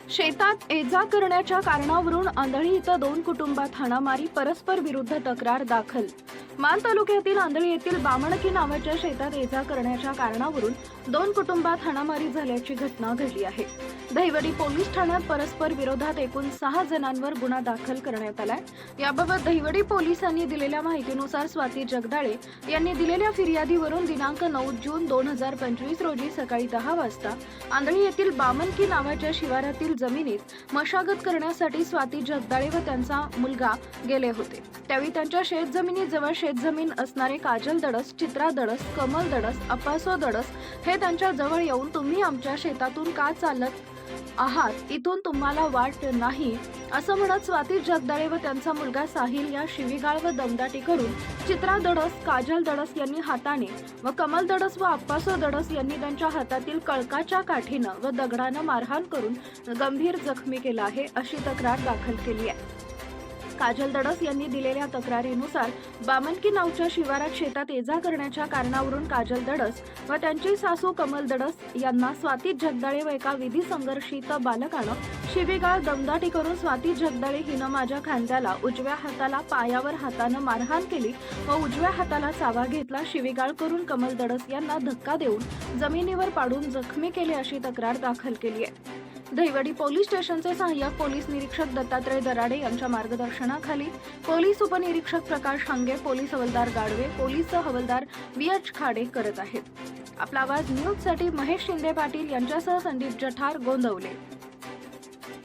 शेतात ये-जा करण्याच्या कारणावरून आंधळी इथं दोन कुटुंबात हाणामारी, परस्पर विरुद्ध तक्रार दाखल. मान तालुक्यातील आंधळी येथील बामणकी नावाच्या शेतात ये-जा करण्याच्या कारणावरून दोन कुटुंबात हाणामारी झाल्याची घटना घडली आहे. दहिवडी पोलीस ठाण्यात परस्पर विरोधात एकूण 6 जणांवर गुन्हा दाखल करण्यात आलाय. याबाबत दहिवडी पोलिसांनी दिलेल्या माहितीनुसार स्वाती जगदाळे यांनी दिलेल्या फिर्यादीवरून दिनांक 9 जून 2025 रोजी सकाळी 10 वाजता आंधळी येथील बामणकी नावाच्या शिवारातील जमिनीत मशागत करण्यासाठी स्वाती जगदाळे व त्यांचा मुलगा गेले होते. त्यावेळी त्यांच्या शेतजमिनीजवळ शेतजमीन असणारे काजल दडस, चित्रा दडस, कमल दडस, अप्पासो दडस हे त्यांच्या जवळ येऊन तुम्ही आमच्या शेतातून का चालत आहात, इथून तुम्हाला वाट नाही असं म्हणत स्वाती जगदाळे व त्यांचा मुलगा साहिल या शिवीगाळ व दमदाटी करून चित्रा दडस, काजल दडस यांनी हाताने व कमल दडस व अप्पासो दडस यांनी त्यांच्या हातातील कळकाच्या काठीनं व दगडानं मारहाण करून गंभीर जखमी केला आहे, अशी तक्रार दाखल केली आहे. काजल दडस यांनी दिलेल्या तक्रारीनुसार बामणकी नावच्या शिवारात शेतात ये-जा करण्याच्या कारणावरून काजल दडस व त्यांची सासू कमल दडस यांना स्वाती जगदाळे व एका विधी संघर्षित बालकानं शिवीगाळ दमदाटी करून स्वाती जगदाळे हिनं माझ्या खांद्याला, उजव्या हाताला, पायावर हातानं मारहाण केली व उजव्या हाताला चावा घेतला. शिवीगाळ करून कमल दडस यांना धक्का देऊन जमिनीवर पाडून जखमी केले, अशी तक्रार दाखल केली आहे. दहिवडी पोलीस स्टेशनचे सहाय्यक पोलीस निरीक्षक दत्तात्रय दराडे यांच्या मार्गदर्शनाखाली पोलीस उपनिरीक्षक प्रकाश हांगे, पोलीस हवालदार गाडवे, पोलीस हवालदार VH खाडे करत आहेत. आपला आवाज न्यूजसाठी महेश शिंदे पाटील यांच्यासह संदीप जठार, गोंदवले.